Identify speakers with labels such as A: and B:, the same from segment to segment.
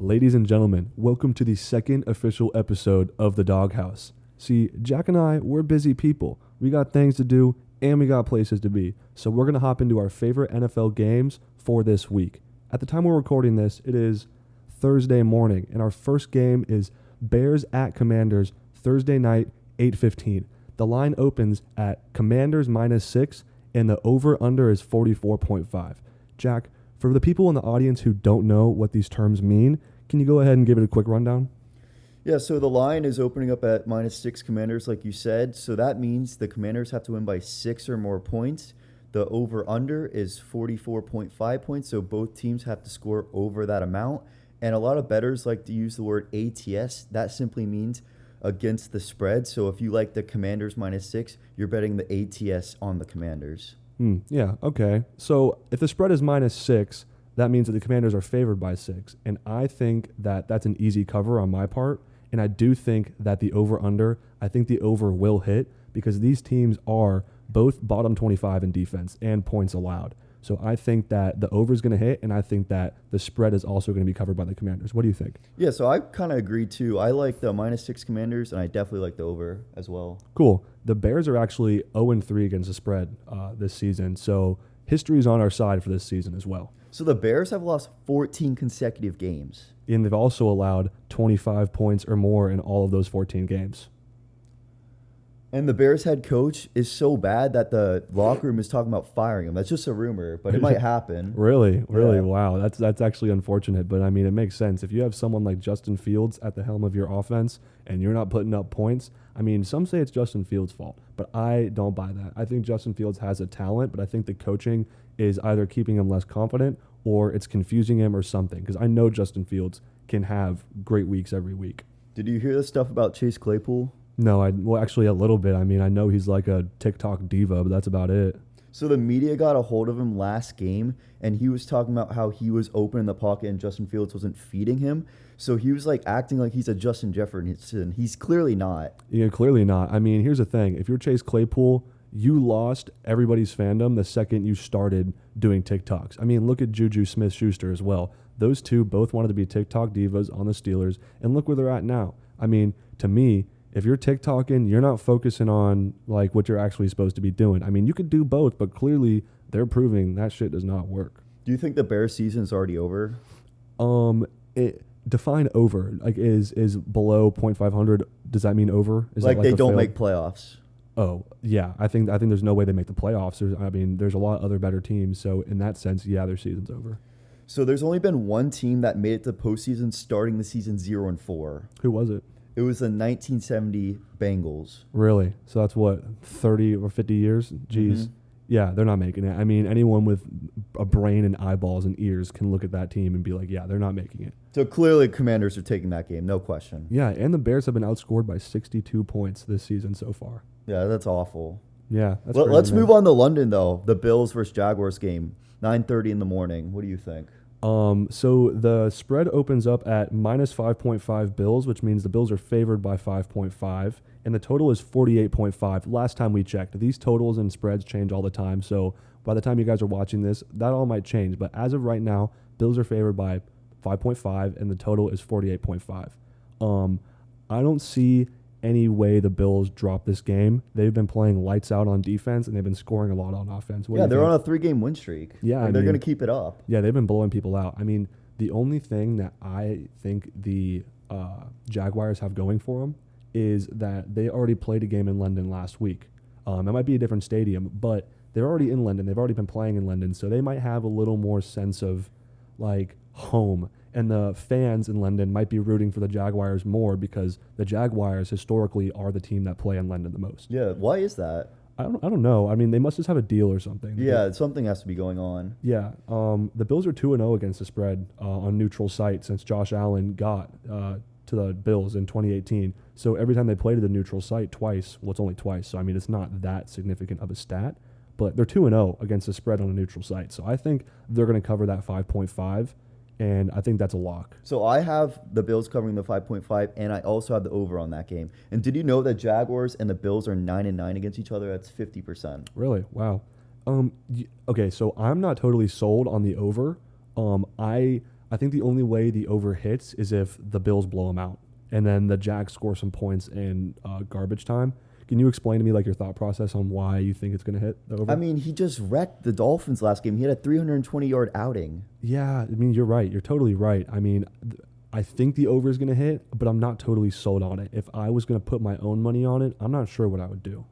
A: Ladies and gentlemen, welcome to the second official episode of the Dawghouse. See, Jack and I, we're busy people. We got things to do and we got places to be. So we're going to hop into our favorite NFL games for this week. At the time we're recording this, it is Thursday morning, and our first game is Bears at Commanders, Thursday night, 8:15. The line opens at Commanders -6, and the over-under is 44.5. Jack, for the people in the audience who don't know what these terms mean, can you go ahead and give it a quick rundown?
B: Yeah, so the line is opening up at -6 Commanders, like you said. So that means the Commanders have to win by 6 or more points. The over-under is 44.5 points, so both teams have to score over that amount. And a lot of bettors like to use the word ATS. That simply means against the spread. So if you like the Commanders -6, you're betting the ATS on the Commanders.
A: Yeah, okay. So if the spread is -6, that means that the Commanders are favored by 6. And I think that that's an easy cover on my part. And I do think that the I think the over will hit because these teams are both bottom 25 in defense and points allowed. So I think that the over is going to hit, and I think that the spread is also going to be covered by the Commanders. What do you think?
B: Yeah, so I kind of agree too. I like the -6 Commanders, and I definitely like the over as well.
A: Cool. The Bears are actually 0-3 against the spread this season, so history is on our side for this season as well.
B: So the Bears have lost 14 consecutive games.
A: And they've also allowed 25 points or more in all of those 14 games.
B: And the Bears head coach is so bad that the locker room is talking about firing him. That's just a rumor, but it might happen.
A: Really?
B: Yeah.
A: Wow. That's actually unfortunate, but I mean, it makes sense. If you have someone like Justin Fields at the helm of your offense and you're not putting up points, I mean, some say it's Justin Fields' fault, but I don't buy that. I think Justin Fields has a talent, but I think the coaching is either keeping him less confident or it's confusing him or something, because I know Justin Fields can have great weeks every week.
B: Did you hear the stuff about Chase Claypool?
A: No, well, actually a little bit. I mean, I know he's like a TikTok diva, but that's about it.
B: So the media got a hold of him last game, and he was talking about how he was open in the pocket and Justin Fields wasn't feeding him. So he was like acting like he's a Justin Jefferson. He's clearly not.
A: Yeah, clearly not. I mean, here's the thing. If you're Chase Claypool, you lost everybody's fandom the second you started doing TikToks. I mean, look at Juju Smith-Schuster as well. Those two both wanted to be TikTok divas on the Steelers, and look where they're at now. I mean, to me, if you're TikToking, you're not focusing on like what you're actually supposed to be doing. I mean, you could do both, but clearly they're proving that shit does not work.
B: Do you think the Bears season is already over?
A: Define over. Like is below .500? Does that mean over? Is
B: like
A: it
B: they
A: a
B: don't
A: failed?
B: make playoffs?
A: Oh yeah, I think there's no way they make the playoffs. There's a lot of other better teams. So in that sense, yeah, their season's over.
B: So there's only been one team that made it to postseason starting the season 0-4.
A: Who was it?
B: It was the 1970 Bengals.
A: Really? So that's what, 30 or 50 years? Jeez.
B: Mm-hmm.
A: Yeah, they're not making it. I mean, anyone with a brain and eyeballs and ears can look at that team and be like, yeah, they're not making it.
B: So clearly Commanders are taking that game, no question.
A: Yeah, and the Bears have been outscored by 62 points this season so far.
B: Yeah, that's awful.
A: Yeah. That's
B: Let's move on to London, though. The Bills versus Jaguars game, 9:30 in the morning. What do you think?
A: So the spread opens up at -5.5 Bills, which means the Bills are favored by 5.5, and the total is 48.5. Last time we checked, these totals and spreads change all the time. So by the time you guys are watching this, that all might change. But as of right now, Bills are favored by 5.5, and the total is 48.5. I don't see any way the Bills drop this game. They've been playing lights out on defense, and they've been scoring a lot on offense.
B: Yeah, they're on a 3-game win streak.
A: Yeah,
B: and they're going to keep it up.
A: Yeah, they've been blowing people out. I mean, the only thing that I think the Jaguars have going for them is that they already played a game in London last week. It might be a different stadium, but they're already in London. They've already been playing in London, so they might have a little more sense of, like, home. And the fans in London might be rooting for the Jaguars more because the Jaguars historically are the team that play in London the most.
B: Yeah, why is that?
A: I don't know. I mean, they must just have a deal or something.
B: Yeah, something has to be going on.
A: Yeah. The Bills are 2-0 against the spread on neutral site since Josh Allen got to the Bills in 2018. So every time they played at the neutral site twice, well, it's only twice. So, I mean, it's not that significant of a stat. But they're 2-0 against the spread on a neutral site. So I think they're going to cover that 5.5. And I think that's a lock.
B: So I have the Bills covering the 5.5, and I also have the over on that game. And did you know that Jaguars and the Bills are 9-9 against each other? That's 50%.
A: Really? Wow. Okay, so I'm not totally sold on the over. I I think the only way the over hits is if the Bills blow them out, and then the Jags score some points in garbage time. Can you explain to me like your thought process on why you think it's going to hit the over?
B: I mean, he just wrecked the Dolphins last game. He had a 320-yard outing.
A: Yeah, I mean, you're right. You're totally right. I mean, I think the over is going to hit, but I'm not totally sold on it. If I was going to put my own money on it, I'm not sure what I would do.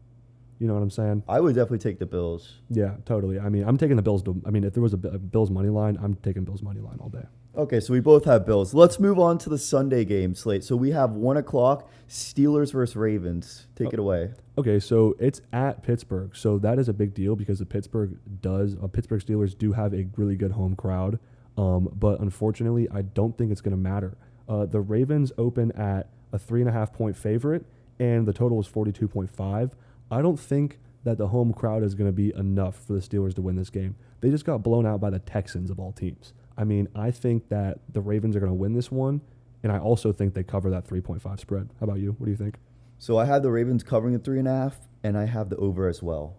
A: You know what I'm saying?
B: I would definitely take the Bills.
A: Yeah, totally. I mean, I'm taking the Bills. If there was a Bills money line, I'm taking Bills money line all day.
B: Okay, so we both have Bills. Let's move on to the Sunday game slate. So we have 1 o'clock, Steelers versus Ravens. Take it away.
A: Okay, so it's at Pittsburgh. So that is a big deal because the Pittsburgh Steelers do have a really good home crowd. But unfortunately, I don't think it's going to matter. The Ravens open at a 3.5-point favorite, and the total is 42.5. I don't think that the home crowd is going to be enough for the Steelers to win this game. They just got blown out by the Texans of all teams. I mean, I think that the Ravens are going to win this one, and I also think they cover that 3.5 spread. How about you? What do you think?
B: So I have the Ravens covering the 3.5, and I have the over as well.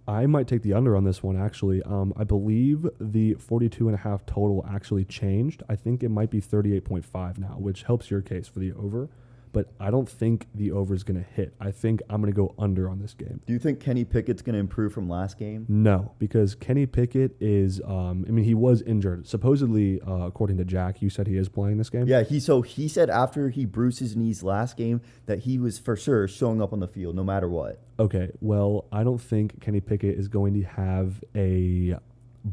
A: I might take the under on this one, actually. I believe the 42.5 total actually changed. I think it might be 38.5 now, which helps your case for the over. But I don't think the over is going to hit. I think I'm going to go under on this game.
B: Do you think Kenny Pickett's going to improve from last game?
A: No, because Kenny Pickett is, he was injured. Supposedly, according to Jack, you said he is playing this game?
B: Yeah, he said after he bruised his knees last game that he was for sure showing up on the field no matter what.
A: Okay, well, I don't think Kenny Pickett is going to have a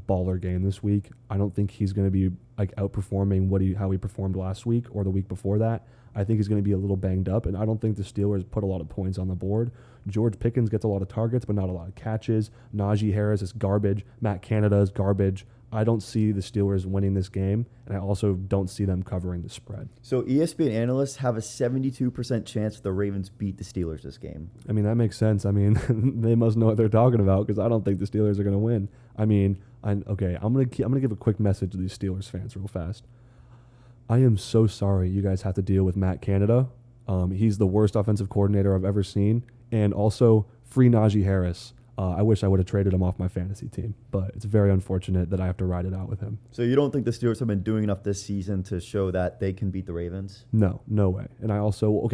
A: baller game this week. I don't think he's going to be like outperforming how he performed last week or the week before that. I think he's going to be a little banged up, and I don't think the Steelers put a lot of points on the board. George Pickens gets a lot of targets, but not a lot of catches. Najee Harris is garbage. Matt Canada is garbage. I don't see the Steelers winning this game, and I also don't see them covering the spread.
B: So ESPN analysts have a 72% chance the Ravens beat the Steelers this game.
A: I mean, that makes sense. I mean, they must know what they're talking about because I don't think the Steelers are going to win. I mean, I'm gonna give a quick message to these Steelers fans real fast. I am so sorry you guys have to deal with Matt Canada. He's the worst offensive coordinator I've ever seen. And also, free Najee Harris. I wish I would have traded him off my fantasy team, but it's very unfortunate that I have to ride it out with him.
B: So you don't think the Steelers have been doing enough this season to show that they can beat the Ravens?
A: No way. And I also,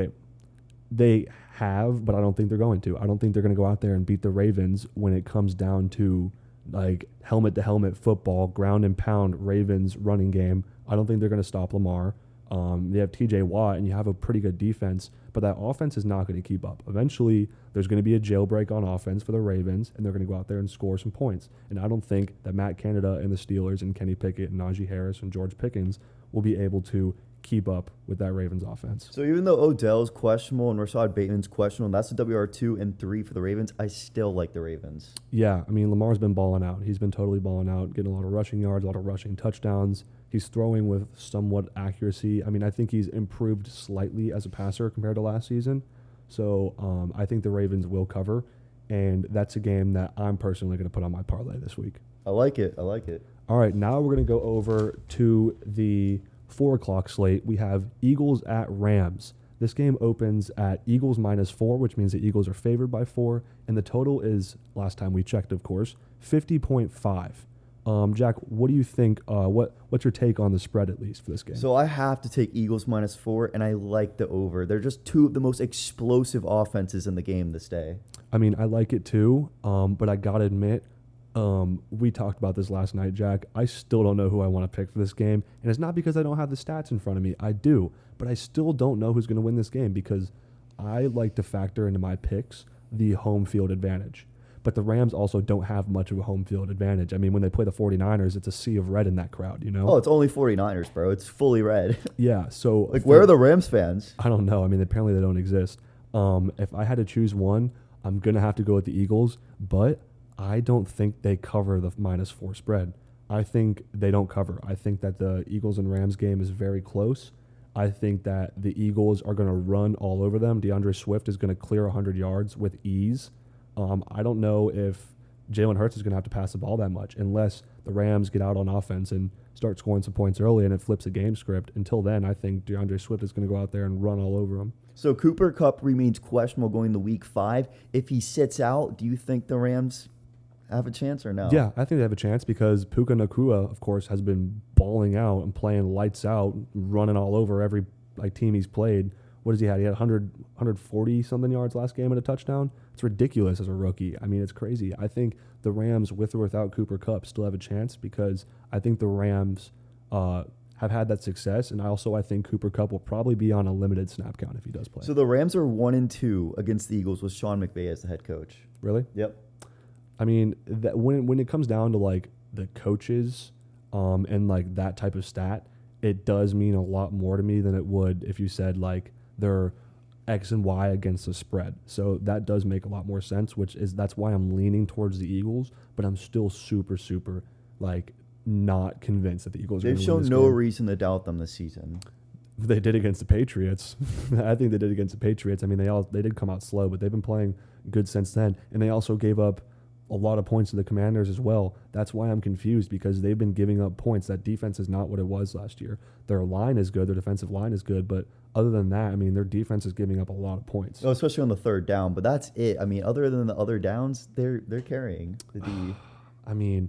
A: they have, but I don't think they're going to. I don't think they're going to go out there and beat the Ravens when it comes down to like helmet-to-helmet football, ground and pound Ravens running game. I don't think they're going to stop Lamar. They have TJ Watt, and you have a pretty good defense, but that offense is not going to keep up. Eventually, there's going to be a jailbreak on offense for the Ravens, and they're going to go out there and score some points. And I don't think that Matt Canada and the Steelers and Kenny Pickett and Najee Harris and George Pickens will be able to keep up with that Ravens offense.
B: So even though Odell's questionable and Rashad Bateman's questionable, and that's the WR2 and 3 for the Ravens, I still like the Ravens.
A: Yeah, I mean, Lamar's been balling out. He's been totally balling out, getting a lot of rushing yards, a lot of rushing touchdowns. He's throwing with somewhat accuracy. I mean, I think he's improved slightly as a passer compared to last season. So I think the Ravens will cover, and that's a game that I'm personally going to put on my parlay this week.
B: I like it.
A: All right, now we're going to go over to the 4 o'clock slate. We have Eagles at Rams. This game opens at Eagles -4, which means the Eagles are favored by 4, and the total is, last time we checked, of course, 50.5. Jack, what do you think? What's your take on the spread, at least, for this game?
B: So I have to take Eagles -4, and I like the over. They're just two of the most explosive offenses in the game this day.
A: I mean, I like it too, but I got to admit, we talked about this last night, Jack. I still don't know who I want to pick for this game, and it's not because I don't have the stats in front of me. I do, but I still don't know who's going to win this game because I like to factor into my picks the home field advantage. But the Rams also don't have much of a home field advantage. I mean, when they play the 49ers, it's a sea of red in that crowd, you know?
B: Oh, it's only 49ers, bro. It's fully red.
A: Yeah, so...
B: Like, where are the Rams fans?
A: I don't know. I mean, apparently they don't exist. If I had to choose one, I'm going to have to go with the Eagles, but I don't think they cover the -4 spread. I think they don't cover. I think that the Eagles and Rams game is very close. I think that the Eagles are going to run all over them. DeAndre Swift is going to clear 100 yards with ease. I don't know if Jalen Hurts is going to have to pass the ball that much unless the Rams get out on offense and start scoring some points early and it flips a game script. Until then, I think DeAndre Swift is going to go out there and run all over them.
B: So Cooper Kupp remains questionable going to week 5. If he sits out, do you think the Rams have a chance or no?
A: Yeah, I think they have a chance because Puka Nacua, of course, has been balling out and playing lights out, running all over every team he's played. What has he had? He had 140 something yards last game and a touchdown. It's ridiculous as a rookie. I mean, it's crazy. I think the Rams, with or without Cooper Kupp, still have a chance because I think the Rams have had that success, and I think Cooper Kupp will probably be on a limited snap count if he does play.
B: So the Rams are 1-2 against the Eagles with Sean McVay as the head coach.
A: Really?
B: Yep.
A: I mean, that when it comes down to the coaches, and that type of stat, it does mean a lot more to me than it would if you said they're X and Y against the spread. So that does make a lot more sense, that's why I'm leaning towards the Eagles, but I'm still super, super not convinced that the Eagles are going to win this
B: They've shown no
A: game.
B: reason to doubt them this season.
A: They did against the Patriots. I think they did against the Patriots. I mean, they did come out slow, but they've been playing good since then. And they also gave up a lot of points to the Commanders as well. That's why I'm confused, because they've been giving up points. That defense is not what it was last year. Their line is good. Their defensive line is good. But other than that, I mean, their defense is giving up a lot of points.
B: Oh, especially on the third down. But that's it. I mean, other than the other downs, they're carrying the D.
A: I mean,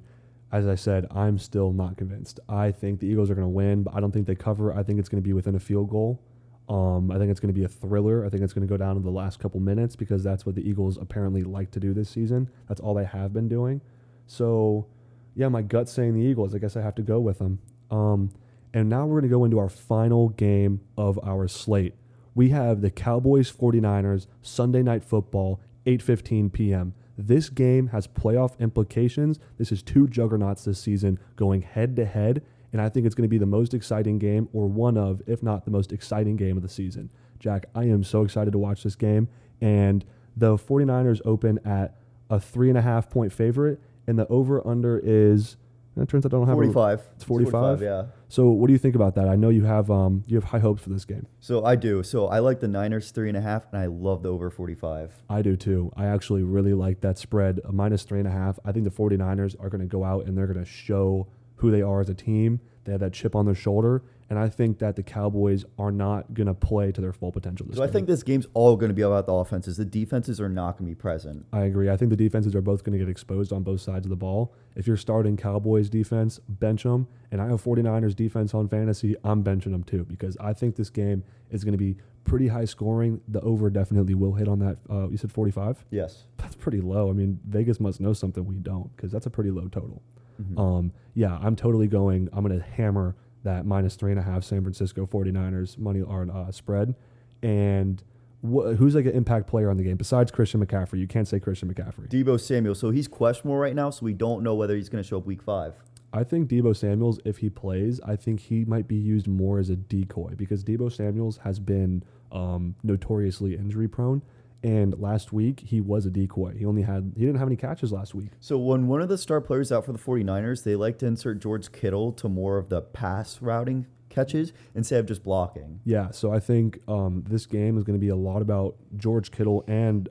A: as I said, I'm still not convinced. I think the Eagles are going to win, but I don't think they cover. I think it's going to be within a field goal. I think it's going to be a thriller. I think it's going to go down to the last couple minutes because that's what the Eagles apparently like to do this season. That's all they have been doing. So, yeah, my gut's saying the Eagles. I guess I have to go with them. And now we're going to go into our final game of our slate. We have the Cowboys 49ers Sunday Night Football, 8:15 p.m. This game has playoff implications. This is two juggernauts this season going head-to-head, and I think it's going to be the most exciting game, or one of, if not the most exciting game of the season. Jack, I am so excited to watch this game, and the 49ers open at a 3.5-point favorite, and the over-under is, it turns out I don't have
B: 45.
A: It's 45?
B: Yeah.
A: So what do you think about that? I know you have high hopes for this game.
B: So I do. So I like the Niners 3.5, and I love the over 45.
A: I do too. I actually really like that spread, a -3.5. I think the 49ers are going to go out and they're going to show who they are as a team. They have that chip on their shoulder, and I think that the Cowboys are not going to play to their full potential this
B: So I
A: game.
B: think this game's all going to be about the offenses. The defenses are not going to be present.
A: I agree. I think the defenses are both going to get exposed on both sides of the ball. If you're starting Cowboys defense, bench them. And I have 49ers defense on fantasy, I'm benching them too, because I think this game is going to be pretty high scoring. The over definitely will hit on that. You said 45?
B: Yes.
A: That's pretty low. I mean, Vegas must know something we don't, because that's a pretty low total.
B: Mm-hmm.
A: Yeah, I'm going to hammer that -3.5 San Francisco 49ers money on spread. And who's an impact player on the game besides Christian McCaffrey? You can't say Christian McCaffrey.
B: Deebo Samuel. So he's questionable right now, so we don't know whether he's going to show up week 5.
A: I think Deebo Samuels, if he plays, I think he might be used more as a decoy, because Deebo Samuels has been notoriously injury prone. And last week, he was a decoy. He didn't have any catches last week.
B: So when one of the star players out for the 49ers, they like to insert George Kittle to more of the pass routing catches instead of just blocking.
A: Yeah, so I think this game is going to be a lot about George Kittle and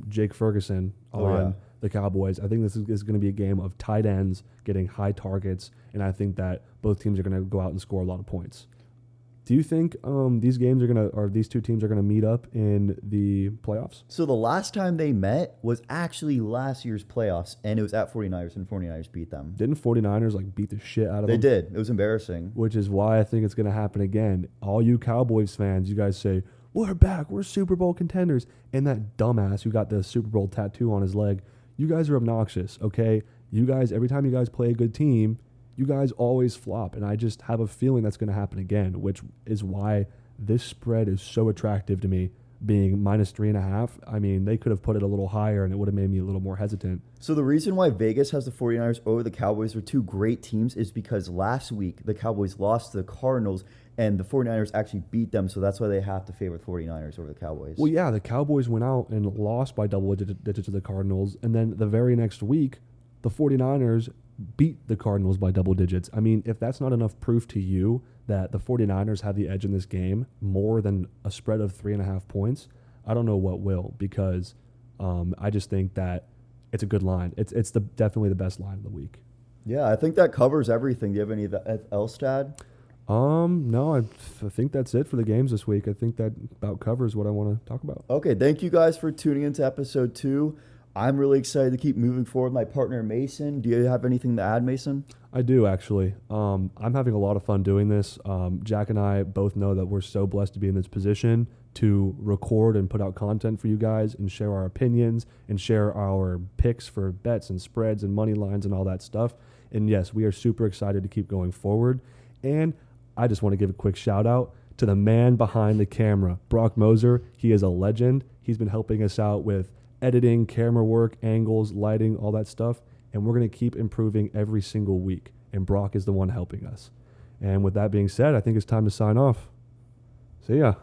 A: Jake Ferguson on the Cowboys. I think this is going to be a game of tight ends getting high targets, and I think that both teams are going to go out and score a lot of points. Do you think these two teams are going to meet up in the playoffs?
B: So the last time they met was actually last year's playoffs, and it was at 49ers, and 49ers beat them.
A: Didn't 49ers beat the shit out of them?
B: They did. It was embarrassing.
A: Which is why I think it's going to happen again. All you Cowboys fans, you guys say, we're back, we're Super Bowl contenders. And that dumbass who got the Super Bowl tattoo on his leg, you guys are obnoxious, okay? You guys, every time you guys play a good team, you guys always flop, and I just have a feeling that's going to happen again, which is why this spread is so attractive to me, being -3.5. I mean, they could have put it a little higher, and it would have made me a little more hesitant.
B: So the reason why Vegas has the 49ers over the Cowboys are two great teams is because last week the Cowboys lost to the Cardinals, and the 49ers actually beat them, so that's why they have to favor the 49ers over the Cowboys.
A: Well, yeah, the Cowboys went out and lost by double digits to the Cardinals, and then the very next week, the 49ers beat the Cardinals by double digits. I mean, if that's not enough proof to you that the 49ers have the edge in this game more than a spread of 3.5 points, I don't know what will, because I just think that it's a good line. It's definitely the best line of the week.
B: Yeah, I think that covers everything. Do you have any else to add?
A: No, I think that's it for the games this week. I think that about covers what I want to talk about.
B: Okay, thank you guys for tuning into episode 2. I'm really excited to keep moving forward. My partner Mason, do you have anything to add, Mason?
A: I do actually. I'm having a lot of fun doing this. Jack and I both know that we're so blessed to be in this position to record and put out content for you guys and share our opinions and share our picks for bets and spreads and money lines and all that stuff. And yes, we are super excited to keep going forward. And I just want to give a quick shout out to the man behind the camera, Brock Moser. He is a legend. He's been helping us out with editing, camera work, angles, lighting, all that stuff. And we're going to keep improving every single week. And Brock is the one helping us. And with that being said, I think it's time to sign off. See ya.